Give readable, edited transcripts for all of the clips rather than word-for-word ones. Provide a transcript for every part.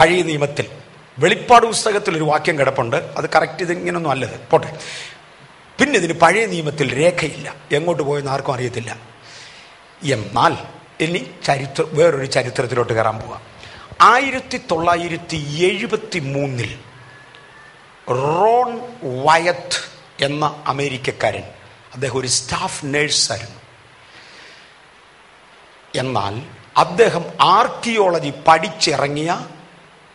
പഴയ നിയമത്തിൽ വെളിപ്പാട് പുസ്തകത്തിൽ ഒരു വാക്യം കിടപ്പുണ്ട്. അത് കറക്റ്റ് ഇതിങ്ങനൊന്നും അല്ലത്, പോട്ടെ. പിന്നെ ഇതിന് പഴയ നിയമത്തിൽ രേഖയില്ല, എങ്ങോട്ട് പോയെന്ന് ആർക്കും അറിയത്തില്ല. എന്നാൽ ഇനി വേറൊരു ചരിത്രത്തിലോട്ട് കയറാൻ പോവാം. 1973 റോൺ വയത്ത് എന്ന അമേരിക്കക്കാരൻ, അദ്ദേഹം ഒരു സ്റ്റാഫ് നേഴ്സായിരുന്നു. എന്നാൽ അദ്ദേഹം ആർക്കിയോളജി പഠിച്ചിറങ്ങിയ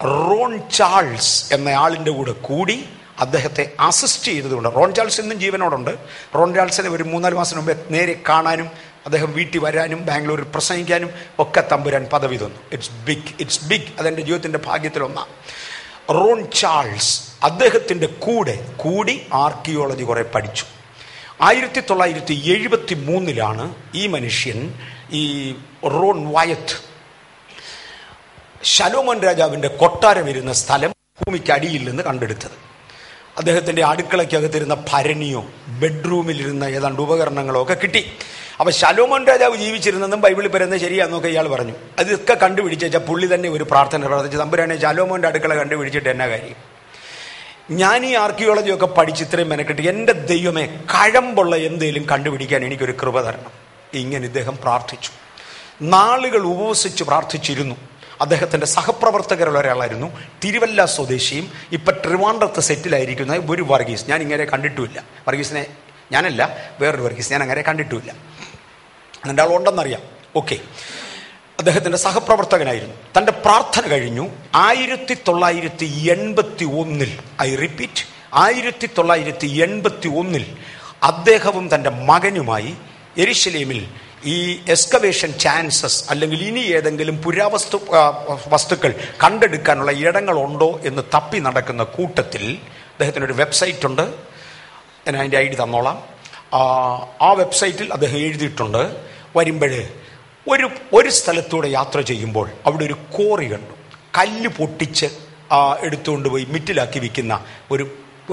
റോൺ ചാൾസ് എന്ന ആളിൻ്റെ കൂടെ കൂടി അദ്ദേഹത്തെ അസിസ്റ്റ് ചെയ്തതുകൊണ്ട്, റോൺ ചാൾസ് ഇന്നും ജീവനോടുണ്ട്. റോൺ ചാൾസിനെ ഒരു 3-4 മാസം മുമ്പേ നേരെ കാണാനും അദ്ദേഹം വീട്ടിൽ വരാനും ബാംഗ്ലൂരിൽ പ്രസംഗിക്കാനും ഒക്കെ തമ്പുരാൻ പദവി തന്നു. It's big. അതെൻ്റെ ജീവിതത്തിൻ്റെ ഭാഗ്യത്തിലൊന്നാണ്. റോൺ ചാൾസ് അദ്ദേഹത്തിൻ്റെ കൂടി ആർക്കിയോളജി കുറെ പഠിച്ചു. 1973 ഈ മനുഷ്യൻ, ഈ റോൺ വയത്ത്, ശലോമോൻ രാജാവിൻ്റെ കൊട്ടാരം ഇരുന്ന സ്ഥലം ഭൂമിക്ക് അടിയിൽ നിന്ന് കണ്ടെടുത്തത്. അദ്ദേഹത്തിൻ്റെ അടുക്കളയ്ക്കകത്തിരുന്ന ഭരണിയോ ബെഡ്റൂമിലിരുന്ന ഏതാണ്ട് ഉപകരണങ്ങളോ ഒക്കെ കിട്ടി. അപ്പം ശലോമോൻ രാജാവ് ജീവിച്ചിരുന്നതും ബൈബിളിൽ പറയുന്നത് ശരിയാണെന്നൊക്കെ ഇയാൾ പറഞ്ഞു. അതൊക്കെ കണ്ടുപിടിച്ചാൽ പുള്ളി തന്നെ ഒരു പ്രാർത്ഥന പ്രാർത്ഥിച്ച്, തമ്പുരാനെ ശലോമോൻ്റെ അടുക്കള കണ്ടുപിടിച്ചിട്ട് എന്നാ കാര്യം? ഞാൻ ഈ ആർക്കിയോളജിയൊക്കെ പഠിച്ച് ഇത്രയും മെനക്കെട്ട് എൻ്റെ ദൈവമേ, കഴമ്പുള്ള എന്തെങ്കിലും കണ്ടുപിടിക്കാൻ എനിക്കൊരു കൃപ തരണം. ഇങ്ങനെ ഇദ്ദേഹം പ്രാർത്ഥിച്ചു. നാളുകൾ ഉപവസിച്ച് പ്രാർത്ഥിച്ചിരുന്നു. അദ്ദേഹത്തിൻ്റെ സഹപ്രവർത്തകരിൽ ഒരാളായിരുന്നു, തിരുവല്ല സ്വദേശിയും ഇപ്പം ട്രിവാൻഡ്രത്ത് സെറ്റിലായിരിക്കുന്ന ഒരു വർഗീസ്. ഞാൻ ഇങ്ങനെ കണ്ടിട്ടുമില്ല. വർഗീസിനെ ഞാനല്ല, വേറൊരു വർഗീസ്, ഞാൻ അങ്ങനെ കണ്ടിട്ടുമില്ല. എൻ്റെ ആളുണ്ടെന്നറിയാം. ഓക്കെ, അദ്ദേഹത്തിൻ്റെ സഹപ്രവർത്തകനായിരുന്നു. തൻ്റെ പ്രാർത്ഥന കഴിഞ്ഞു. 1981 ഐ റിപ്പീറ്റ്, 1981 അദ്ദേഹവും തൻ്റെ മകനുമായി യെരുശലേമിൽ ഈ എക്സ്കവേഷൻ ചാൻസസ് അല്ലെങ്കിൽ ഇനി ഏതെങ്കിലും വസ്തുക്കൾ കണ്ടെടുക്കാനുള്ള ഇടങ്ങളുണ്ടോ എന്ന് തപ്പി നടക്കുന്ന കൂട്ടത്തിൽ അദ്ദേഹത്തിനൊരു വെബ്സൈറ്റ് ഉണ്ട്. ഞാൻ അതിൻ്റെ ID തന്നോളാം. ആ വെബ്സൈറ്റിൽ അദ്ദേഹം എഴുതിയിട്ടുണ്ട്, വരുമ്പോഴേ ഒരു സ്ഥലത്തൂടെ യാത്ര ചെയ്യുമ്പോൾ അവിടെ ഒരു കോറി കണ്ടു. കല്ല് പൊട്ടിച്ച് എടുത്തുകൊണ്ട് പോയി മിറ്റിലാക്കി വിൽക്കുന്ന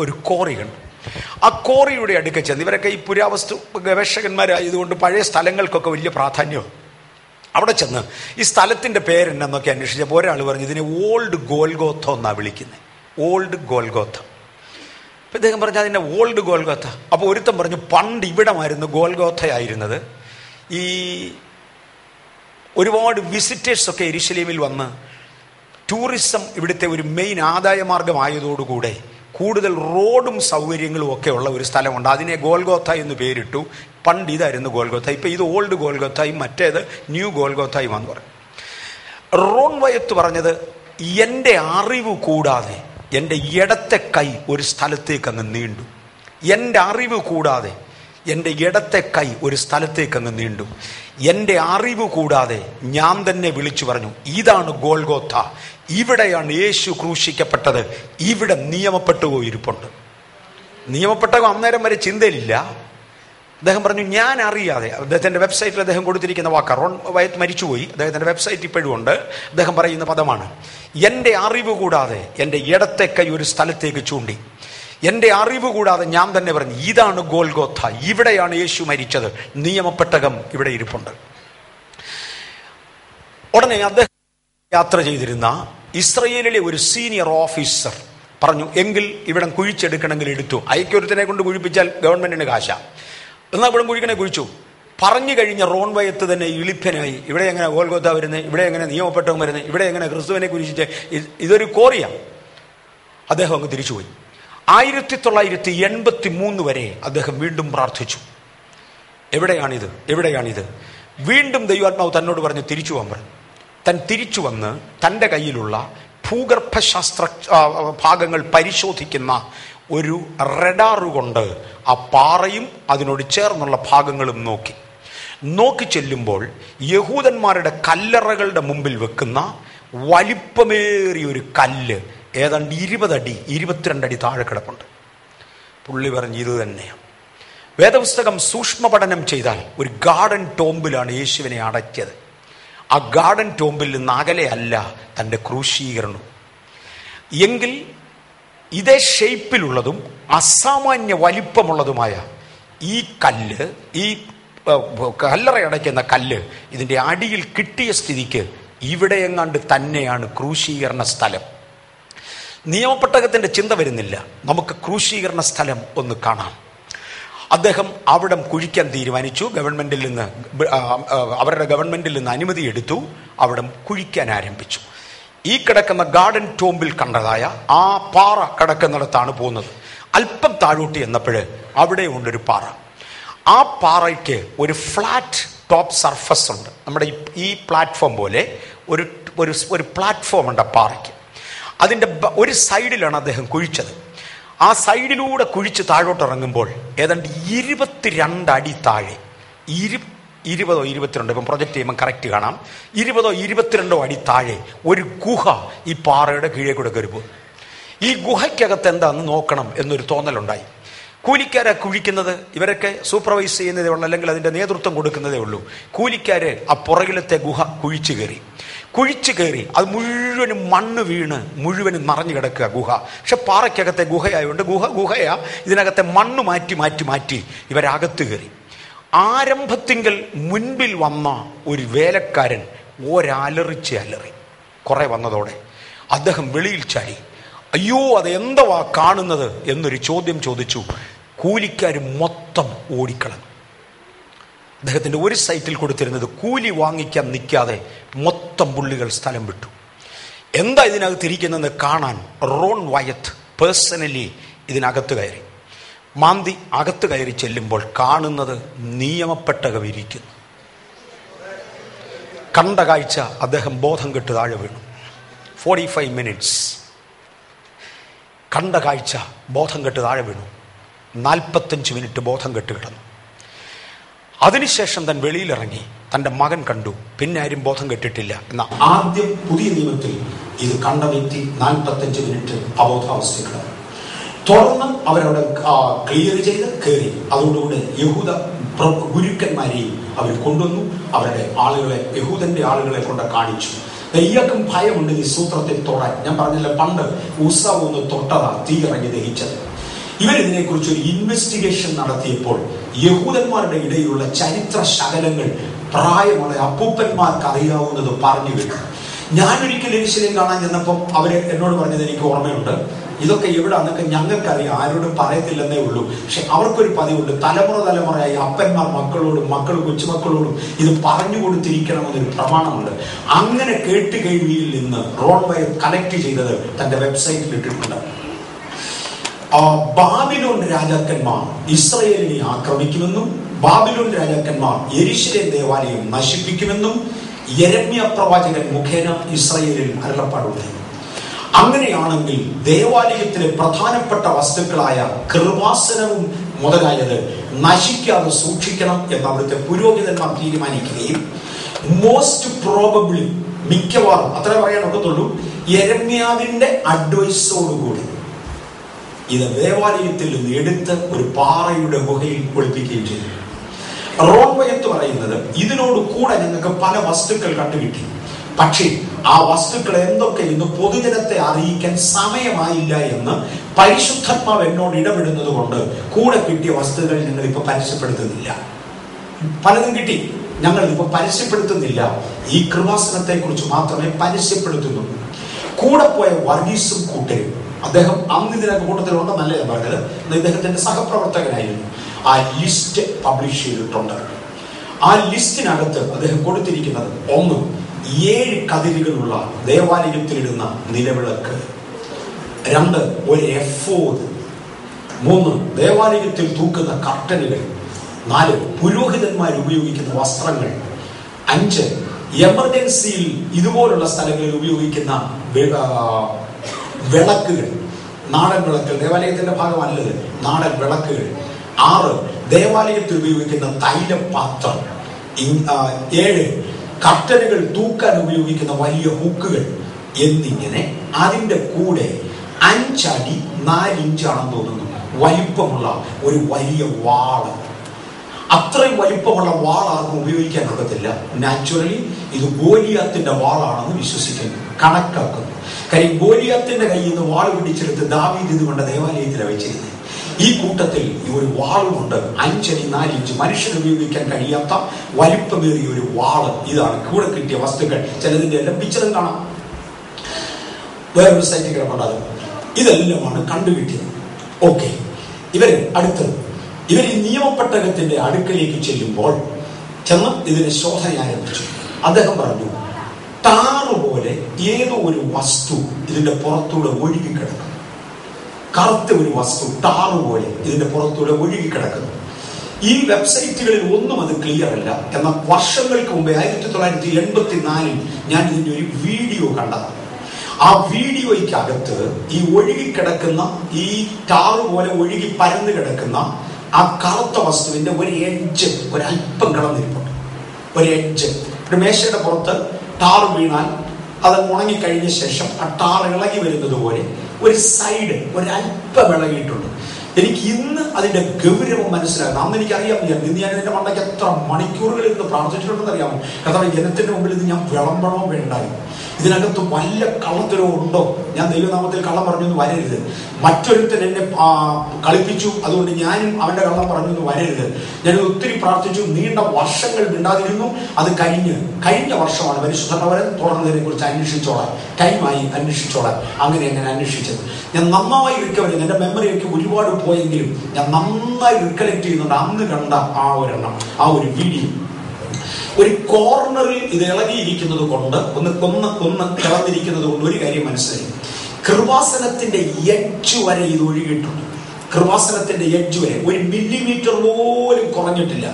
ഒരു കോറി കണ്ടു. ആ കോറിയുടെ അടുക്ക ചെന്ന്, ഇവരൊക്കെ ഈ പുരാവസ്തു ഗവേഷകന്മാരായതുകൊണ്ട് പഴയ സ്ഥലങ്ങൾക്കൊക്കെ വലിയ പ്രാധാന്യമാണ്. അവിടെ ചെന്ന് ഈ സ്ഥലത്തിൻ്റെ പേരെന്നൊക്കെ അന്വേഷിച്ചപ്പോൾ ഒരാൾ പറഞ്ഞു, ഇതിനെ ഓൾഡ് ഗോൽഗോത്ത എന്നാണ് വിളിക്കുന്നത്. ഓൾഡ് ഗോൽഗോത്ത. അപ്പം ഇദ്ദേഹം പറഞ്ഞു, അതിൻ്റെ ഓൾഡ് ഗോൽഗോത്ത. അപ്പോൾ ഒരുത്തൻ പറഞ്ഞു, പണ്ട് ഇവിടമായിരുന്നു ഗോൽഗോത്തയായിരുന്നത്. ഈ ഒരുപാട് വിസിറ്റേഴ്സൊക്കെ യെരുശലേമിൽ വന്ന് ടൂറിസം ഇവിടുത്തെ ഒരു മെയിൻ ആദായ മാർഗമായതോടുകൂടെ കൂടുതൽ റോഡും സൗകര്യങ്ങളും ഒക്കെ ഉള്ള ഒരു സ്ഥലമുണ്ട്. അതിനെ ഗോൽഗോത്ത എന്ന് പേരിട്ടു. പണ്ട് ഇതായിരുന്നു ഗോൽഗോത്ത. ഇപ്പം ഇത് ഓൾഡ് ഗോൽഗോത്തായും മറ്റേത് ന്യൂ ഗോൽഗോത്തായും എന്ന് പറയും. റോൺ വയത്ത് പറഞ്ഞത്, എൻ്റെ അറിവ് കൂടാതെ എൻ്റെ ഇടത്തെ കൈ ഒരു സ്ഥലത്തേക്ക് അങ്ങ് നീണ്ടു. എൻ്റെ അറിവ് കൂടാതെ എൻ്റെ ഇടത്തെ കൈ ഒരു സ്ഥലത്തേക്ക് അങ്ങ് നീണ്ടു. എൻ്റെ അറിവ് കൂടാതെ ഞാൻ തന്നെ വിളിച്ചു പറഞ്ഞു, ഇതാണ് ഗോൽഗോത്ത, ഇവിടെയാണ് യേശു ക്രൂശിക്കപ്പെട്ടത്, ഇവിടെ നിയമപ്പെട്ടകോ ഇരിപ്പുണ്ട്. നിയമപ്പെട്ടകോ അന്നേരം വരെ ചിന്തയിലില്ല. അദ്ദേഹം പറഞ്ഞു, ഞാൻ അറിയാതെ. അദ്ദേഹത്തിൻ്റെ വെബ്സൈറ്റിൽ അദ്ദേഹം കൊടുത്തിരിക്കുന്ന വാക്കാണ്. റോൺ വയത്ത് മരിച്ചുപോയി, അദ്ദേഹത്തിൻ്റെ വെബ്സൈറ്റ് ഇപ്പോഴും ഉണ്ട്. അദ്ദേഹം പറയുന്ന പദമാണ്, എൻ്റെ അറിവ് കൂടാതെ എൻ്റെ ഇടത്തെ കൈ ഒരു സ്ഥലത്തേക്ക് ചൂണ്ടി. എൻ്റെ അറിവ് കൂടാതെ ഞാൻ തന്നെ പറഞ്ഞു, ഇതാണ് ഗോൽഗോത്ത, ഇവിടെയാണ് യേശു മരിച്ചത്, നിയമപ്പെട്ടകം ഇവിടെ ഇരിപ്പുണ്ട്. ഉടനെ അദ്ദേഹം യാത്ര ചെയ്തിരുന്ന ഇസ്രയേലിലെ ഒരു സീനിയർ ഓഫീസർ പറഞ്ഞു, എങ്കിൽ ഇവിടെ കുഴിച്ചെടുക്കണമെങ്കിൽ എടുത്തു. ഐക്യൊരുത്തനെ കൊണ്ട് കുഴിപ്പിച്ചാൽ ഗവൺമെന്റിന് കാശ, എന്നാൽ ഇവിടെ കുഴിക്കണേ കുഴിച്ചു. പറഞ്ഞു കഴിഞ്ഞ റോൺ വയത്ത് തന്നെ ഇളിപ്പനായി, ഇവിടെ എങ്ങനെ ഗോൽഗോത്ത വരുന്നത്, ഇവിടെ എങ്ങനെ നിയമപ്പെട്ടവൻ വരുന്നത്, ഇവിടെ എങ്ങനെ ക്രിസ്തുവിനെ കുരിശിച്ച്, ഇതൊരു കോറിയാണ്. അദ്ദേഹം അങ്ങ് തിരിച്ചുപോയി. 1983 വരെ അദ്ദേഹം വീണ്ടും പ്രാർത്ഥിച്ചു, എവിടെയാണിത്. വീണ്ടും ദൈവാത്മാവ് തന്നോട് പറഞ്ഞു തിരിച്ചു പോകാൻ പറഞ്ഞു. താൻ തിരിച്ചു വന്ന് തൻ്റെ കയ്യിലുള്ള ഭൂഗർഭശാസ്ത്ര ഭാഗങ്ങൾ പരിശോധിക്കുന്ന ഒരു റഡാറ് കൊണ്ട് ആ പാറയും അതിനോട് ചേർന്നുള്ള ഭാഗങ്ങളും നോക്കി ചെല്ലുമ്പോൾ യഹൂദന്മാരുടെ കല്ലറകളുടെ മുമ്പിൽ വെക്കുന്ന വലിപ്പമേറിയ ഒരു കല്ല് ഏതാണ്ട് 20 അടി 22 അടി താഴെ കിടപ്പുണ്ട്. പുള്ളി പറഞ്ഞു, ഇത് തന്നെയാണ്. വേദപുസ്തകം സൂക്ഷ്മ പഠനം ചെയ്താൽ ഒരു ഗാർഡൻ ടോംബിലാണ് യേശുവിനെ അടയ്ക്കിയത്. ആ ഗാർഡൻ ടോംബിൽ നിന്ന് അകലെയല്ല തൻ്റെ ക്രൂശീകരണം. എങ്കിൽ ഇതേ ഷേപ്പിലുള്ളതും അസാമാന്യ വലിപ്പമുള്ളതുമായ ഈ കല്ല്, ഈ കല്ലറയടയ്ക്കുന്ന കല്ല് ഇതിൻ്റെ അടിയിൽ കിട്ടിയ സ്ഥിതിക്ക് ഇവിടെ എങ്ങാണ്ട് തന്നെയാണ് ക്രൂശീകരണ സ്ഥലം. നിയമപ്പെട്ടകത്തിൻ്റെ ചിന്ത വരുന്നില്ല. നമുക്ക് ക്രൂശീകരണ സ്ഥലം ഒന്ന് കാണാം. അദ്ദേഹം അവിടം കുഴിക്കാൻ തീരുമാനിച്ചു. അവരുടെ ഗവൺമെന്റിൽ നിന്ന് അനുമതി എടുത്തു. അവിടം കുഴിക്കാൻ ആരംഭിച്ചു. ഈ കിടക്കുന്ന ഗാർഡൻ ടോംബിൽ കണ്ടതായ ആ പാറ കിടക്കുന്നിടത്താണ് പോകുന്നത്. അല്പം താഴോട്ട് എന്നപ്പോൾ അവിടെ ഉണ്ടൊരു പാറ. ആ പാറയ്ക്ക് ഒരു ഫ്ലാറ്റ് ടോപ്പ് സർഫസ് ഉണ്ട്. നമ്മുടെ ഈ പ്ലാറ്റ്ഫോം പോലെ ഒരു പ്ലാറ്റ്ഫോം ഉണ്ട് ആ പാറയ്ക്ക്. അതിൻ്റെ ഒരു സൈഡിലാണ് അദ്ദേഹം കുഴിച്ചത്. ആ സൈഡിലൂടെ കുഴിച്ച് താഴോട്ട് ഇറങ്ങുമ്പോൾ ഏതാണ്ട് 22 അടി താഴെ, 20 or 22, ഇപ്പം പ്രൊജക്റ്റ് ചെയ്യുമ്പോൾ കറക്റ്റ് കാണാം, 20 or 22 അടി താഴെ ഒരു ഗുഹ ഈ പാറയുടെ കീഴേ കൂടെ കയറിപ്പോകും. ഈ ഗുഹയ്ക്കകത്ത് എന്താണെന്ന് നോക്കണം എന്നൊരു തോന്നലുണ്ടായി. കൂലിക്കാരെ കുഴിക്കുന്നത്, ഇവരൊക്കെ സൂപ്പർവൈസ് ചെയ്യുന്നതേ ഉള്ളൂ, അല്ലെങ്കിൽ അതിൻ്റെ നേതൃത്വം കൊടുക്കുന്നതേ ഉള്ളൂ. കൂലിക്കാര് ആ പുറകിലത്തെ ഗുഹ കുഴിച്ചു കയറി അത് മുഴുവനും മണ്ണ് വീണ് മുഴുവനും നിറഞ്ഞു കിടക്കുക ഗുഹ. പക്ഷെ പാറയ്ക്കകത്തെ ഗുഹയായതുകൊണ്ട് ഗുഹയാ, ഇതിനകത്തെ മണ്ണ് മാറ്റി ഇവരകത്ത് കയറി. ആരംഭത്തിങ്കൽ മുൻപിൽ വന്ന ഒരു വേലക്കാരൻ അലറി കുറെ വന്നതോടെ അദ്ദേഹം വെളിയിൽ ചാടി. അയ്യോ, അത് എന്തുവാ കാണുന്നത് എന്നൊരു ചോദ്യം ചോദിച്ചു. കൂലിക്കാർ മൊത്തം ഓടിക്കളഞ്ഞു. അദ്ദേഹത്തിൻ്റെ ഒരു സൈറ്റിൽ കൊടുത്തിരുന്നത് കൂലി വാങ്ങിക്കാൻ നിൽക്കാതെ മൊത്തം പുള്ളികൾ സ്ഥലം വിട്ടു. എന്താ ഇതിനകത്ത് ഇരിക്കുന്നതെന്ന് കാണാൻ റോൺ വയത്ത് പേഴ്സണലി ഇതിനകത്ത് കയറി. മാന്തി അകത്ത് കയറി ചെല്ലുമ്പോൾ കാണുന്നത് നിയമപ്പെട്ടകം ഇരിക്കുന്നു. കണ്ട കാഴ്ച, അദ്ദേഹം ബോധം കെട്ട് താഴെ വീണു. 45 minutes കണ്ട കാഴ്ച, ബോധം കെട്ട് താഴെ വീണു. 45 minutes ബോധം കെട്ട് കിടന്നു. അതിനുശേഷം താൻ വെളിയിലിറങ്ങി തൻ്റെ മകൻ കണ്ടു. പിന്നെ ആരും ബോധം കെട്ടിട്ടില്ല. എന്നാൽ ആദ്യം പുതിയ നിയമത്തിൽ ഇത് കണ്ട വ്യക്തി 45 minutes അബോധാവസ്ഥയിൽ തുറന്ന് അവരവിടെ ക്ലിയർ ചെയ്ത് കയറി. അതോടുകൂടെ യഹൂദ ഗുരുക്കന്മാരെയും അവർ കൊണ്ടുവന്നു. അവരുടെ ആളുകളെ, യഹൂദന്റെ ആളുകളെ കൊണ്ട് കാണിച്ചു. ഇയാൾക്കും ഭയമുണ്ട് ഈ സൂത്രത്തിൽ തൊടാൻ. ഞാൻ പറഞ്ഞില്ല, പണ്ട് ഉത്സവം ഒന്ന് തൊട്ടതാ തീ ഇറങ്ങി ദഹിച്ചത്. ഇവരിതിനെക്കുറിച്ച് ഒരു ഇൻവെസ്റ്റിഗേഷൻ നടത്തിയപ്പോൾ യഹൂദന്മാരുടെ ഇടയിലുള്ള ചരിത്ര ശകലങ്ങൾ പ്രായമുള്ള അപ്പൂപ്പന്മാർക്ക് അറിയാവുന്നത് പറഞ്ഞു കേട്ടു. ഞാനൊരിക്കൽ യെരൂശലേം കാണാൻ ചെന്നപ്പം അവര് എന്നോട് പറഞ്ഞത് എനിക്ക് ഓർമ്മയുണ്ട്. ഇതൊക്കെ എവിടാന്നൊക്കെ ഞങ്ങൾക്കറിയാം, ആരോടും പറയത്തില്ലെന്നേ ഉള്ളൂ. പക്ഷെ അവർക്കൊരു പതിവുണ്ട്, തലമുറയായി അപ്പന്മാർ മക്കളോടും മക്കൾ കൊച്ചുമക്കളോടും ഇത് പറഞ്ഞു കൊടുത്തിരിക്കണമെന്നൊരു പ്രമാണമുണ്ട്. അങ്ങനെ കേട്ടുകേഴ്വിയിൽ നിന്ന് റോൺ വയത്ത് കലക്ട് ചെയ്തത് തന്റെ വെബ്സൈറ്റിൽ ഇട്ടിട്ടുണ്ട്. ബാബിലോൺ രാജാക്കന്മാർ ഇസ്രയേലിനെ ആക്രമിക്കുമെന്നും ബാബിലോൺ രാജാക്കന്മാർ യെരൂശലേം ദേവാലയം നശിപ്പിക്കുമെന്നും യെരമ്യ പ്രവാചകൻ മുഖേന ഇസ്രയേലിൽ അരുളപ്പാടുണ്ട്. അങ്ങനെയാണെങ്കിൽ ദേവാലയത്തിലെ പ്രധാനപ്പെട്ട വസ്തുക്കളായ കൃപാസനവും മുതലായത് നശിക്കാതെ സൂക്ഷിക്കണം എന്ന് അവിടുത്തെ പുരോഹിതന്മാർ തീരുമാനിക്കുകയും മോസ്റ്റ് പ്രോബബ്ലി, മിക്കവാറും അത്ര പറയാൻ ഒക്കത്തുള്ളൂ, യെരമ്യാവിന്റെ അഡ്വൈസോടുകൂടി ഇത് ദേവാലയത്തിൽ നിന്ന് എടുത്ത് ഒരു പാറയുടെ ഗുഹയിൽ ഒളിപ്പിക്കുകയും ചെയ്തു. റോൺ വയത്ത് പറയുന്നത് ഇതിനോട് കൂടെ ഞങ്ങൾക്ക് പല വസ്തുക്കൾ കണ്ടുകിട്ടി. പക്ഷേ ആ വസ്തുക്കൾ എന്തൊക്കെ ഇന്ന് പൊതുജനത്തെ അറിയിക്കാൻ സമയമായില്ല എന്ന് പരിശുദ്ധാത്മാവ് എന്നോട് ഇടപെടുന്നത് കൊണ്ട് കൂടെ കിട്ടിയ വസ്തുക്കൾ ഞങ്ങൾ ഇപ്പൊ പരസ്യപ്പെടുത്തുന്നില്ല. പലതും കിട്ടി, ഞങ്ങൾ ഇപ്പൊ പരസ്യപ്പെടുത്തുന്നില്ല. ഈ കൃപാസനത്തെ കുറിച്ച് മാത്രമേ പരസ്യപ്പെടുത്തുന്നുള്ളൂ. കൂടെ പോയ വർഗീസും കൂട്ടരും, അദ്ദേഹം അന്ന് ഇതിനൊക്കെ കൂട്ടത്തിലുണ്ടെന്നല്ല ഞാൻ പറഞ്ഞത്, ഇദ്ദേഹത്തിന്റെ സഹപ്രവർത്തകനായിരുന്നു. ആ ലിസ്റ്റ് പബ്ലിഷ് ചെയ്തിട്ടുണ്ട്. ആ ലിസ്റ്റിനകത്ത് അദ്ദേഹം കൊടുത്തിരിക്കുന്നത് 1, 7 കതിരുകളുള്ള ദേവാലയത്തിലിടുന്ന നിലവിളക്ക്, 2, ഒരു എഫോദ്, 3 ദേവാലയത്തിൽ തൂക്കുന്ന കർട്ടനുകൾ, 4 പുരോഹിതന്മാർ ഉപയോഗിക്കുന്ന വസ്ത്രങ്ങൾ, 5 എമർജൻസിയിൽ ഇതുപോലുള്ള സ്ഥലങ്ങളിൽ ഉപയോഗിക്കുന്ന വിളക്കുകൾ, നാടൻ വിളക്കുകൾ, ദേവാലയത്തിന്റെ ഭാഗമല്ലത്, നാടൻ വിളക്കുകൾ, 6 ദേവാലയത്തിൽ ഉപയോഗിക്കുന്ന തൈലപാത്രം, 7 കർട്ടനുകൾ തൂക്കാൻ ഉപയോഗിക്കുന്ന വലിയ ഹുക്കുകൾ എന്നിങ്ങനെ അതിൻ്റെ കൂടെ 5 അടി 4 ഇഞ്ചാണെന്ന് തോന്നുന്നു വലിപ്പമുള്ള ഒരു വലിയ വാള്. അത്രയും വലിപ്പമുള്ള വാൾ ആർക്കും ഉപയോഗിക്കാൻ ഒക്കത്തില്ല. നാച്ചുറലി ഇത് ഗോലിയാത്തിന്റെ വാളാണെന്ന് വിശ്വസിക്കുന്നു, കണക്കാക്കുന്നു. കാര്യം ഗോലിയാത്തിന്റെ കയ്യിൽ നിന്ന് വാൾ പിടിച്ചെടുത്ത് ദാവീദ് ഇതുകൊണ്ട് ദേവാലയത്തിലാണ് വെച്ചിരുന്നത്. ഈ കൂട്ടത്തിൽ ഒരു വാളുമുണ്ട്, 5 അടി 4 ഇഞ്ച്, മനുഷ്യന് ഉപയോഗിക്കാൻ കഴിയാത്ത വലിപ്പമേറിയ ഒരു വാള്. ഇതാണ് കൂടെ കിട്ടിയ വസ്തുക്കൾ. ചിലതിന്റെ എല്ലാം പിക്ചറും കാണാം, വേറൊരു സൈറ്റിൽ കിടപ്പുണ്ടാകും. ഇതെല്ലാമാണ് കണ്ടുകിട്ടിയത്. ഓക്കെ, ഇവര് ഈ നിയമപ്പെട്ടകത്തിന്റെ അടുക്കലേക്ക് ചെല്ലുമ്പോൾ ചെന്ന് ഇതിന് ശോധന ആരംഭിച്ചു. അദ്ദേഹം പറഞ്ഞു, ടാറ് പോലെ ഏതോ ഒരു വസ്തു ഇതിന്റെ പുറത്തൂടെ ഒഴുകിക്കിടക്കുന്നു. കറുത്ത ഒരു വസ്തു ടാറ് പോലെ ഇതിന്റെ പുറത്തൂടെ ഒഴുകിക്കിടക്കുന്നു. ഈ വെബ്സൈറ്റുകളിൽ ഒന്നും അത് ക്ലിയർ അല്ല. എന്നാൽ വർഷങ്ങൾക്ക് മുമ്പേ 1984 ഞാൻ ഇതിന്റെ ഒരു വീഡിയോ കണ്ടതാണ്. ആ വീഡിയോയ്ക്കകത്ത് ഈ ഒഴുകിക്കിടക്കുന്ന, ഈ ടാറ് പോലെ ഒഴുകി പരന്നു കിടക്കുന്ന ആ കറുത്ത വസ്തുവിന്റെ ഒരു എഡ്ജ് ഒരല്പം കിടന്നിരിപ്പുണ്ട്. ഒരു എഡ്ജ്, ഒരു മേശയുടെ പുറത്ത് ടാറ് വീണാൽ അത് ഉണങ്ങിക്കഴിഞ്ഞ ശേഷം ആ ടാർ ഇളകി വരുന്നത് പോലെ ഒരു സൈഡ് ഒരല്പം ഇളകിയിട്ടുണ്ട്. എനിക്ക് ഇന്ന് അതിന്റെ ഗൗരവം മനസ്സിലാകും. അന്ന് എനിക്കറിയാം, ഇന്ന് ഞാൻ എന്റെ മണ്ടയ്ക്ക് എത്ര മണിക്കൂറുകൾ ഇന്ന് പ്രാർത്ഥിച്ചിട്ടുണ്ടെന്ന് അറിയാമോ? കർത്താവേ, ജനത്തിന്റെ മുമ്പിൽ ഇത് ഞാൻ വിളമ്പണോ വേണ്ടായി? ഇതിനകത്ത് വല്ല കള്ളത്തരവും ഉണ്ടോ? ഞാൻ ദൈവനാമത്തിൽ കള്ളം പറഞ്ഞൊന്നും വരരുത്. മറ്റൊരുത്തൻ എന്നെ കളിപ്പിച്ചു, അതുകൊണ്ട് ഞാനും അവന്റെ കള്ളം പറഞ്ഞൊന്നും വരരുത്. ഞാൻ ഒത്തിരി പ്രാർത്ഥിച്ചു, നീണ്ട വർഷങ്ങൾ മിണ്ടാതിരുന്നു. അത് കഴിഞ്ഞ വർഷമാണ് പരിശുദ്ധവരെ തുറന്നതിനെ കുറിച്ച് അന്വേഷിച്ചോളാം, ടൈമായി അന്വേഷിച്ചോളാം. അങ്ങനെ അന്വേഷിച്ചത്. ഞാൻ നന്നായി റിക്കവർ ചെയ്തു. എന്റെ മെമ്മറിയൊക്കെ ഒരുപാട് പോയെങ്കിലും ഞാൻ നന്നായി റിക്കലക്ട് ചെയ്യുന്നുണ്ട് അന്ന് കണ്ട ആ ഒരു വീഡിയോ. ഒരു കോർണറിൽ ഇത് ഇളകിയിരിക്കുന്നത് കൊണ്ട്, ഒന്ന് കിളന്നിരിക്കുന്നത് കൊണ്ട് ഒരു കാര്യം മനസ്സിലായി. കൃപാസനത്തിന്റെ എഡ്ജ് വരെ ഇത് ഒഴുകിയിട്ടുണ്ട്. കൃപാസനത്തിന്റെ എഡ്ജ് വരെ 1 മില്ലിമീറ്റർ പോലും കുറഞ്ഞിട്ടില്ല.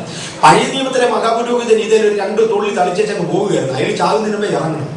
പഴയ നിയമത്തിലെ മഹാപുരോഹിതൻ ഇതിൽ ഒരു 2 തുള്ളി തളിച്ചങ്ങ് പോവുകയായിരുന്നു. അതിൽ ചാകുന്നതിന് മുമ്പേ ഇറങ്ങണം.